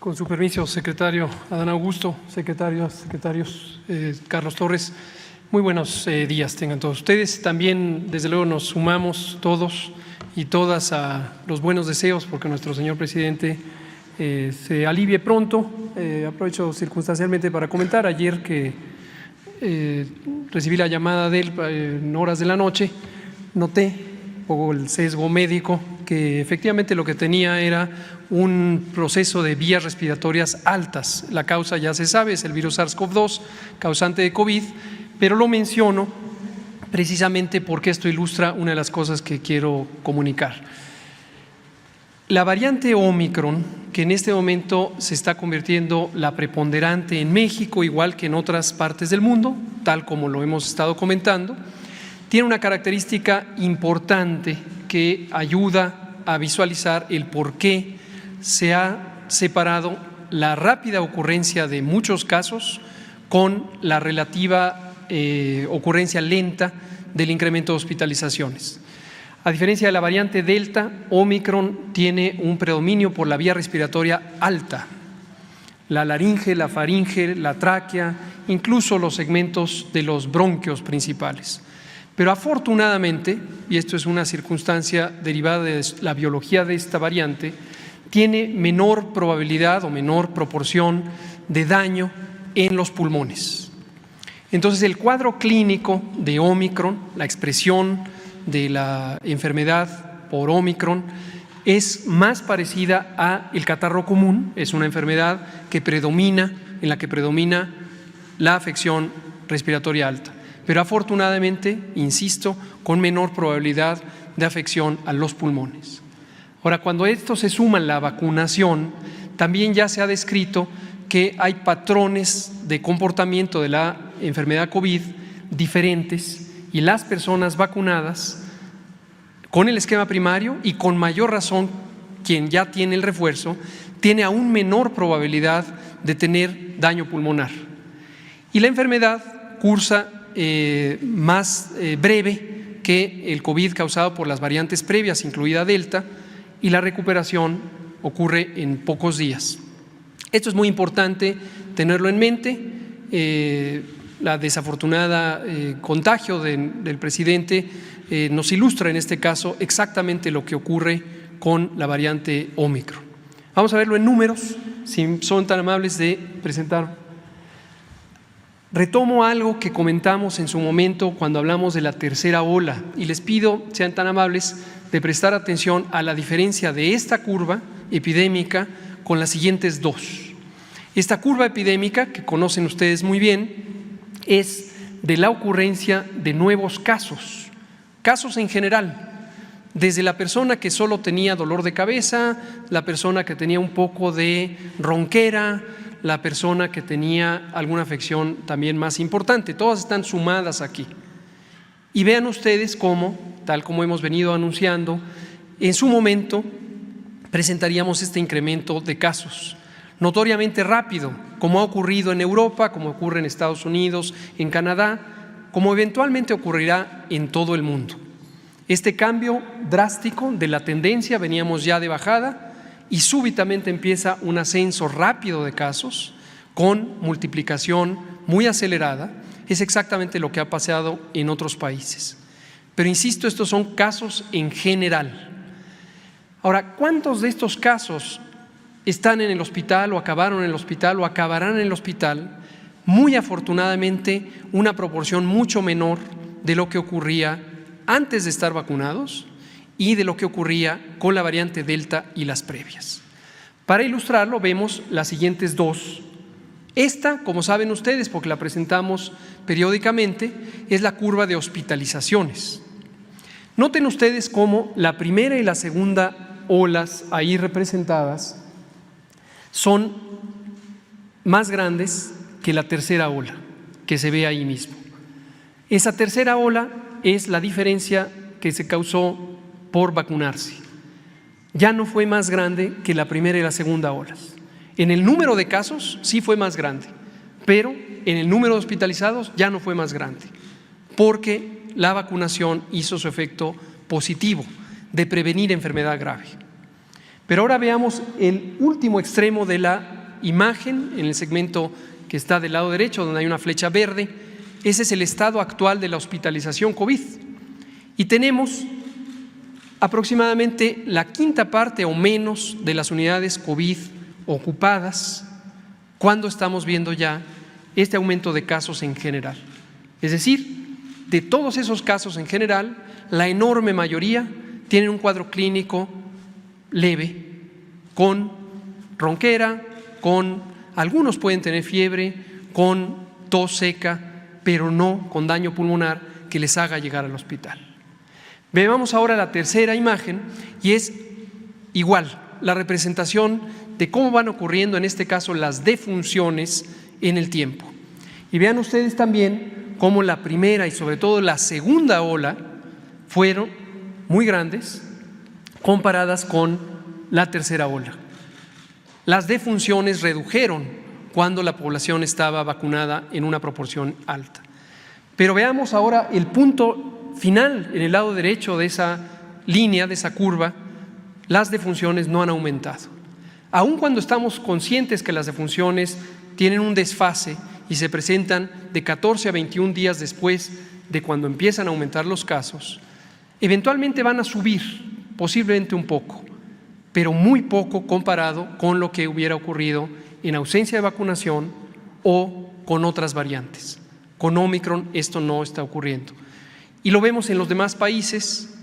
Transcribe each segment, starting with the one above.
Con su permiso, secretario Adán Augusto, secretarios Carlos Torres, muy buenos días tengan todos ustedes. También, desde luego, nos sumamos todos y todas a los buenos deseos porque nuestro señor presidente se alivie pronto. Aprovecho circunstancialmente para comentar, ayer que recibí la llamada de él en horas de la noche, noté un poco el sesgo médico, que efectivamente lo que tenía era un proceso de vías respiratorias altas. La causa ya se sabe, es el virus SARS-CoV-2, causante de COVID, pero lo menciono precisamente porque esto ilustra una de las cosas que quiero comunicar. La variante Omicron, que en este momento se está convirtiendo la preponderante en México, igual que en otras partes del mundo, tal como lo hemos estado comentando, tiene una característica importante que ayuda a visualizar el por qué se ha separado la rápida ocurrencia de muchos casos con la relativa ocurrencia lenta del incremento de hospitalizaciones. A diferencia de la variante Delta, Omicron tiene un predominio por la vía respiratoria alta, la laringe, la faringe, la tráquea, incluso los segmentos de los bronquios principales. Pero afortunadamente, y esto es una circunstancia derivada de la biología de esta variante, tiene menor probabilidad o menor proporción de daño en los pulmones. Entonces, el cuadro clínico de Omicron, la expresión de la enfermedad por Omicron, es más parecida al catarro común. Es una enfermedad en la que predomina la afección respiratoria alta, pero afortunadamente, insisto, con menor probabilidad de afección a los pulmones. Ahora, cuando esto se suma a la vacunación, también ya se ha descrito que hay patrones de comportamiento de la enfermedad COVID diferentes, y las personas vacunadas con el esquema primario, y con mayor razón quien ya tiene el refuerzo, tiene aún menor probabilidad de tener daño pulmonar. Y la enfermedad cursa más breve que el COVID causado por las variantes previas, incluida Delta, y la recuperación ocurre en pocos días. Esto es muy importante tenerlo en mente. La desafortunada contagio del presidente nos ilustra en este caso exactamente lo que ocurre con la variante Omicron. Vamos a verlo en números, si son tan amables de presentar. Retomo algo que comentamos en su momento cuando hablamos de la tercera ola, y les pido sean tan amables de prestar atención a la diferencia de esta curva epidémica con las siguientes dos. Esta curva epidémica, que conocen ustedes muy bien, es de la ocurrencia de nuevos casos en general, desde la persona que solo tenía dolor de cabeza, la persona que tenía un poco de ronquera, la persona que tenía alguna afección también más importante, todas están sumadas aquí. Y vean ustedes cómo, tal como hemos venido anunciando, en su momento presentaríamos este incremento de casos notoriamente rápido, como ha ocurrido en Europa, como ocurre en Estados Unidos, en Canadá, como eventualmente ocurrirá en todo el mundo. Este cambio drástico de la tendencia, veníamos ya de bajada, y súbitamente empieza un ascenso rápido de casos con multiplicación muy acelerada. Es exactamente lo que ha pasado en otros países. Pero insisto, estos son casos en general. Ahora, ¿cuántos de estos casos están en el hospital o acabaron en el hospital o acabarán en el hospital? Muy afortunadamente, una proporción mucho menor de lo que ocurría antes de estar vacunados y de lo que ocurría con la variante Delta y las previas. Para ilustrarlo, vemos las siguientes dos. Esta, como saben ustedes, porque la presentamos periódicamente, es la curva de hospitalizaciones. Noten ustedes cómo la primera y la segunda olas ahí representadas son más grandes que la tercera ola que se ve ahí mismo. Esa tercera ola es la diferencia que se causó por vacunarse. Ya no fue más grande que la primera y la segunda olas. En el número de casos sí fue más grande, pero en el número de hospitalizados ya no fue más grande, porque la vacunación hizo su efecto positivo de prevenir enfermedad grave. Pero ahora veamos el último extremo de la imagen, en el segmento que está del lado derecho, donde hay una flecha verde. Ese es el estado actual de la hospitalización COVID. Y tenemos aproximadamente la quinta parte o menos de las unidades COVID ocupadas cuando estamos viendo ya este aumento de casos en general. Es decir, de todos esos casos en general, la enorme mayoría tienen un cuadro clínico leve, con ronquera, algunos pueden tener fiebre, con tos seca, pero no con daño pulmonar que les haga llegar al hospital. Veamos ahora la tercera imagen y es igual, la representación de cómo van ocurriendo en este caso las defunciones en el tiempo. Y vean ustedes también cómo la primera y sobre todo la segunda ola fueron muy grandes comparadas con la tercera ola. Las defunciones redujeron cuando la población estaba vacunada en una proporción alta. Pero veamos ahora el punto final en el lado derecho de esa línea, de esa curva. Las defunciones no han aumentado. Aun cuando estamos conscientes que las defunciones tienen un desfase y se presentan de 14 a 21 días después de cuando empiezan a aumentar los casos, eventualmente van a subir, posiblemente un poco, pero muy poco comparado con lo que hubiera ocurrido en ausencia de vacunación o con otras variantes. Con Omicron esto no está ocurriendo. Y lo vemos en los demás países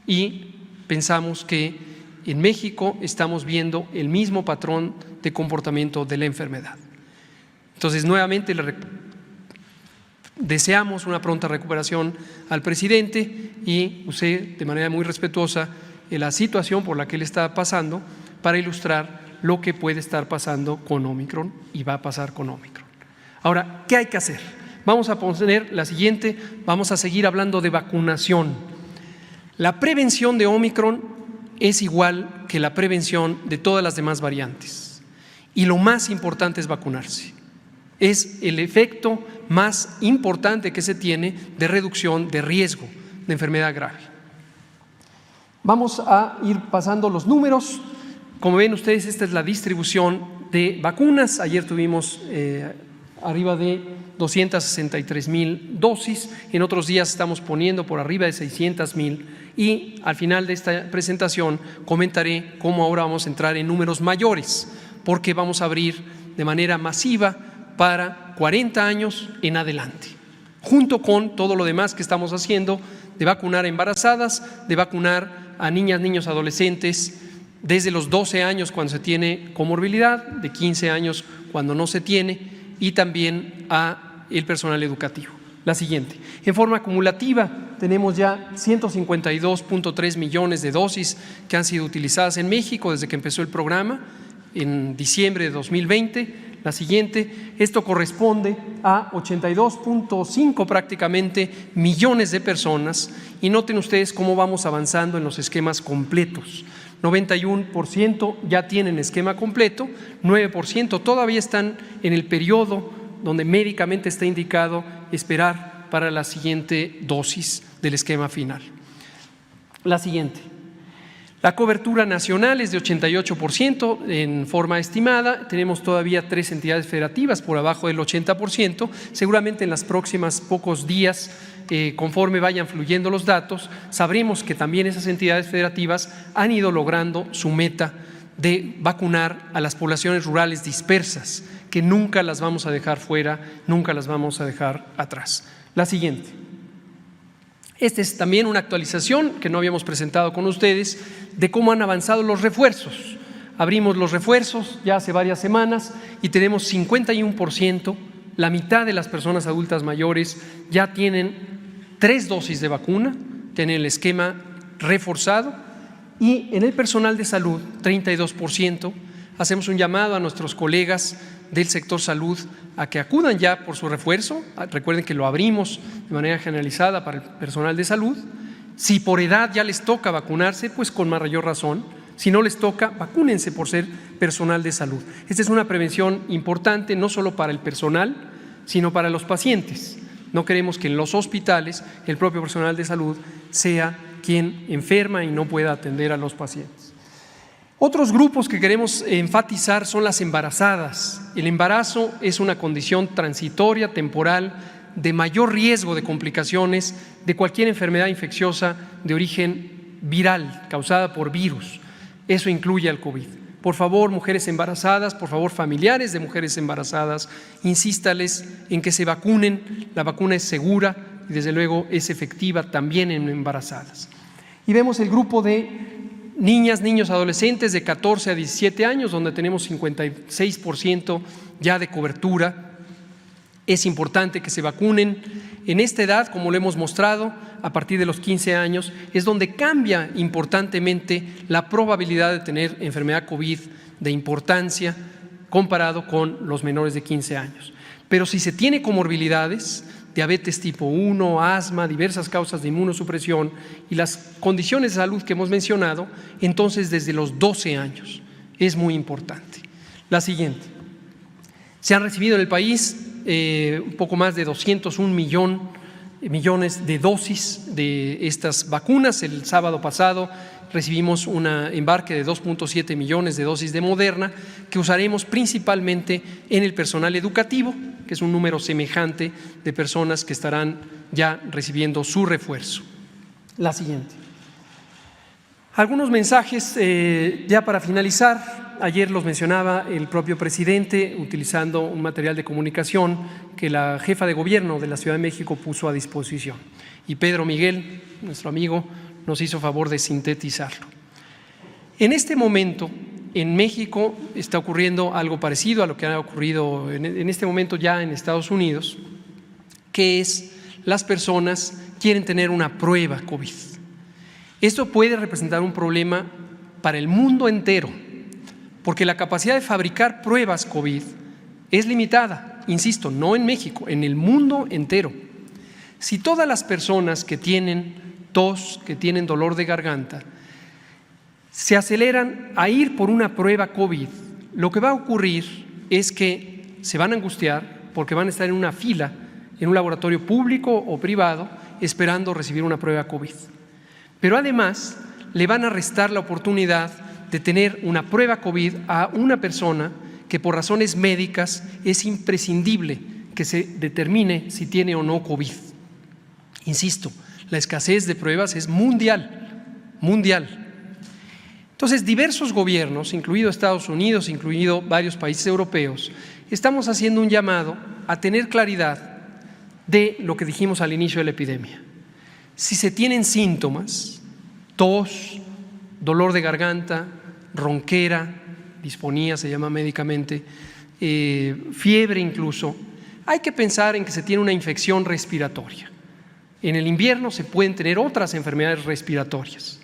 y pensamos que en México estamos viendo el mismo patrón de comportamiento de la enfermedad. Entonces, nuevamente deseamos una pronta recuperación al presidente y usé de manera muy respetuosa la situación por la que él está pasando para ilustrar lo que puede estar pasando con Omicron y va a pasar con Omicron. Ahora, ¿qué hay que hacer? Vamos a poner la siguiente, vamos a seguir hablando de vacunación. La prevención de Omicron es igual que la prevención de todas las demás variantes y lo más importante es vacunarse. Es el efecto más importante que se tiene de reducción de riesgo de enfermedad grave. Vamos a ir pasando los números. Como ven ustedes, esta es la distribución de vacunas. Ayer tuvimos arriba de 263,000 dosis. En otros días estamos poniendo por arriba de 600,000 y al final de esta presentación comentaré cómo ahora vamos a entrar en números mayores porque vamos a abrir de manera masiva para 40 años en adelante, junto con todo lo demás que estamos haciendo de vacunar a embarazadas, de vacunar a niñas, niños, adolescentes desde los 12 años cuando se tiene comorbilidad, de 15 años cuando no se tiene y también a el personal educativo. La siguiente, en forma acumulativa tenemos ya 152.3 millones de dosis que han sido utilizadas en México desde que empezó el programa en diciembre de 2020. La siguiente, esto corresponde a 82.5 prácticamente millones de personas y noten ustedes cómo vamos avanzando en los esquemas completos. 91% ya tienen esquema completo, 9% todavía están en el periodo donde médicamente está indicado esperar para la siguiente dosis del esquema final. La siguiente. La cobertura nacional es de 88% en forma estimada. Tenemos todavía 3 entidades federativas por abajo del 80%. Seguramente en los próximos pocos días, conforme vayan fluyendo los datos, sabremos que también esas entidades federativas han ido logrando su meta de vacunar a las poblaciones rurales dispersas, que nunca las vamos a dejar fuera, nunca las vamos a dejar atrás. La siguiente. Esta es también una actualización que no habíamos presentado con ustedes de cómo han avanzado los refuerzos. Abrimos los refuerzos ya hace varias semanas y tenemos 51%, la mitad de las personas adultas mayores ya tienen 3 dosis de vacuna, tienen el esquema reforzado y en el personal de salud 32%. Hacemos un llamado a nuestros colegas del sector salud a que acudan ya por su refuerzo. Recuerden que lo abrimos de manera generalizada para el personal de salud. Si por edad ya les toca vacunarse, pues con mayor razón. Si no les toca, vacúnense por ser personal de salud. Esta es una prevención importante no solo para el personal, sino para los pacientes. No queremos que en los hospitales el propio personal de salud sea quien enferma y no pueda atender a los pacientes. Otros grupos que queremos enfatizar son las embarazadas. El embarazo es una condición transitoria, temporal, de mayor riesgo de complicaciones de cualquier enfermedad infecciosa de origen viral, causada por virus. Eso incluye al COVID. Por favor, mujeres embarazadas, por favor, familiares de mujeres embarazadas, insístales en que se vacunen. La vacuna es segura y desde luego es efectiva también en embarazadas. Y vemos el grupo de niñas, niños, adolescentes de 14 a 17 años, donde tenemos 56% ya de cobertura. Es importante que se vacunen. En esta edad, como lo hemos mostrado, a partir de los 15 años, es donde cambia importantemente la probabilidad de tener enfermedad COVID de importancia comparado con los menores de 15 años. Pero si se tiene comorbilidades, diabetes tipo 1, asma, diversas causas de inmunosupresión y las condiciones de salud que hemos mencionado, entonces desde los 12 años es muy importante. La siguiente. Se han recibido en el país un poco más de 201 millones de dosis de estas vacunas. El sábado pasado recibimos un embarque de 2.7 millones de dosis de Moderna que usaremos principalmente en el personal educativo, que es un número semejante de personas que estarán ya recibiendo su refuerzo. La siguiente. Algunos mensajes ya para finalizar. Ayer los mencionaba el propio presidente utilizando un material de comunicación que la jefa de gobierno de la Ciudad de México puso a disposición. Y Pedro Miguel, nuestro amigo, nos hizo favor de sintetizarlo. En este momento, en México está ocurriendo algo parecido a lo que ha ocurrido en este momento ya en Estados Unidos, que es las personas quieren tener una prueba COVID. Esto puede representar un problema para el mundo entero, porque la capacidad de fabricar pruebas COVID es limitada, insisto, no en México, en el mundo entero. Si todas las personas que tienen tos, que tienen dolor de garganta, se aceleran a ir por una prueba COVID, lo que va a ocurrir es que se van a angustiar porque van a estar en una fila en un laboratorio público o privado esperando recibir una prueba COVID. Pero además le van a restar la oportunidad de tener una prueba COVID a una persona que por razones médicas es imprescindible que se determine si tiene o no COVID. Insisto, la escasez de pruebas es mundial. Entonces, diversos gobiernos, incluido Estados Unidos, incluido varios países europeos, estamos haciendo un llamado a tener claridad de lo que dijimos al inicio de la epidemia. Si se tienen síntomas, tos, dolor de garganta, ronquera, disfonía se llama médicamente, fiebre incluso, hay que pensar en que se tiene una infección respiratoria. En el invierno se pueden tener otras enfermedades respiratorias.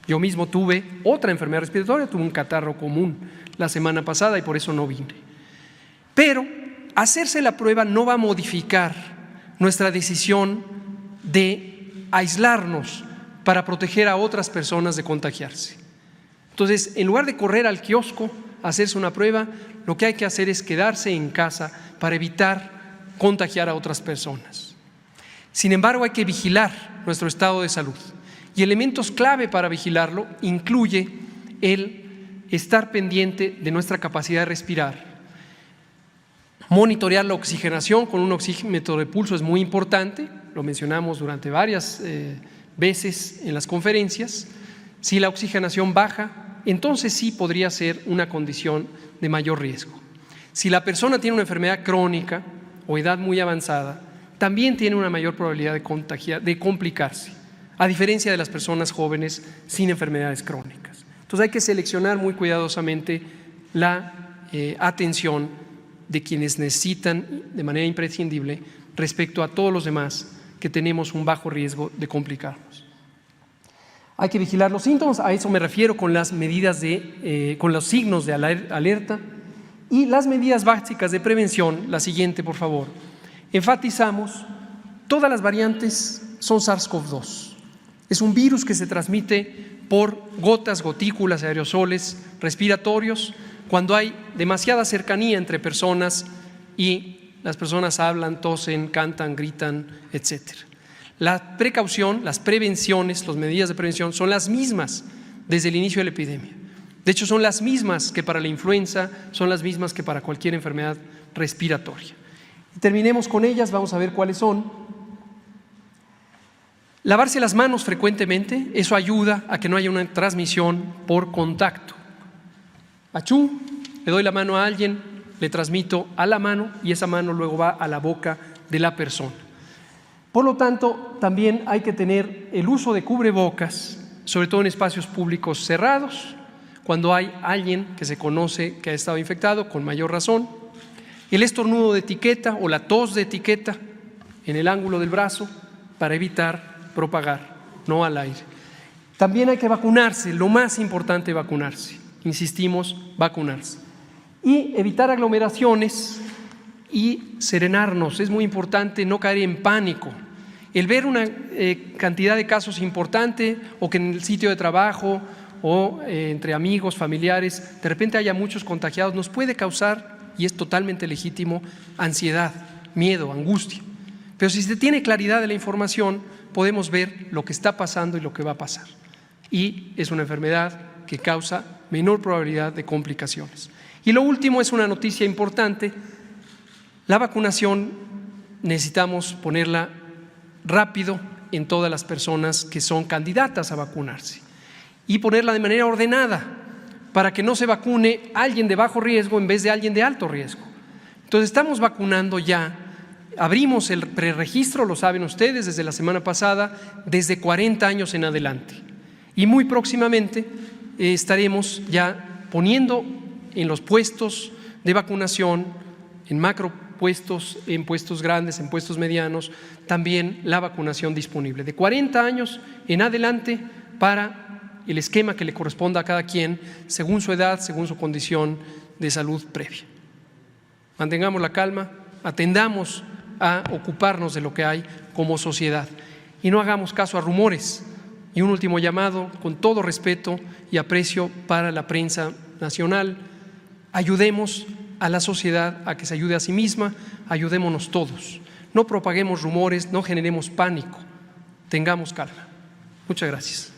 Yo mismo tuve otra enfermedad respiratoria, tuve un catarro común la semana pasada y por eso no vine. Pero hacerse la prueba no va a modificar nuestra decisión de aislarnos para proteger a otras personas de contagiarse. Entonces, en lugar de correr al kiosco a hacerse una prueba, lo que hay que hacer es quedarse en casa para evitar contagiar a otras personas. Sin embargo, hay que vigilar nuestro estado de salud y elementos clave para vigilarlo incluye el estar pendiente de nuestra capacidad de respirar. Monitorear la oxigenación con un oxímetro de pulso es muy importante, lo mencionamos durante varias veces en las conferencias. Si la oxigenación baja, entonces sí podría ser una condición de mayor riesgo. Si la persona tiene una enfermedad crónica o edad muy avanzada, también tiene una mayor probabilidad de complicarse, a diferencia de las personas jóvenes sin enfermedades crónicas. Entonces hay que seleccionar muy cuidadosamente la atención de quienes necesitan de manera imprescindible respecto a todos los demás que tenemos un bajo riesgo de complicarnos. Hay que vigilar los síntomas, a eso me refiero con las medidas con los signos de alerta y las medidas básicas de prevención. La siguiente, por favor. Enfatizamos, todas las variantes son SARS-CoV-2. Es un virus que se transmite por gotas, gotículas, aerosoles respiratorios cuando hay demasiada cercanía entre personas y las personas hablan, tosen, cantan, gritan, etc. La precaución, las prevenciones, las medidas de prevención son las mismas desde el inicio de la epidemia. De hecho, son las mismas que para la influenza, son las mismas que para cualquier enfermedad respiratoria. Y terminemos con ellas, vamos a ver cuáles son. Lavarse las manos frecuentemente, eso ayuda a que no haya una transmisión por contacto. Achú, le doy la mano a alguien, le transmito a la mano y esa mano luego va a la boca de la persona. Por lo tanto, también hay que tener el uso de cubrebocas, sobre todo en espacios públicos cerrados, cuando hay alguien que se conoce que ha estado infectado, con mayor razón. El estornudo de etiqueta o la tos de etiqueta en el ángulo del brazo para evitar propagar, no al aire. También hay que vacunarse, lo más importante, vacunarse. Insistimos, vacunarse. Y evitar aglomeraciones y serenarnos. Es muy importante no caer en pánico. El ver una cantidad de casos importante o que en el sitio de trabajo o entre amigos, familiares, de repente haya muchos contagiados, nos puede causar, y es totalmente legítimo, ansiedad, miedo, angustia. Pero si se tiene claridad de la información, podemos ver lo que está pasando y lo que va a pasar. Y es una enfermedad que causa menor probabilidad de complicaciones. Y lo último es una noticia importante. La vacunación necesitamos ponerla rápido en todas las personas que son candidatas a vacunarse y ponerla de manera ordenada para que no se vacune alguien de bajo riesgo en vez de alguien de alto riesgo. Entonces estamos vacunando ya, abrimos el preregistro, lo saben ustedes, desde la semana pasada, desde 40 años en adelante y muy próximamente estaremos ya poniendo en los puestos de vacunación, en macropuestos, en puestos grandes, en puestos medianos, también la vacunación disponible de 40 años en adelante para el esquema que le corresponda a cada quien según su edad, según su condición de salud previa. Mantengamos la calma, atendamos a ocuparnos de lo que hay como sociedad y no hagamos caso a rumores. Y un último llamado, con todo respeto y aprecio para la prensa nacional: ayudemos a la sociedad a que se ayude a sí misma, ayudémonos todos. No propaguemos rumores, no generemos pánico, tengamos calma. Muchas gracias.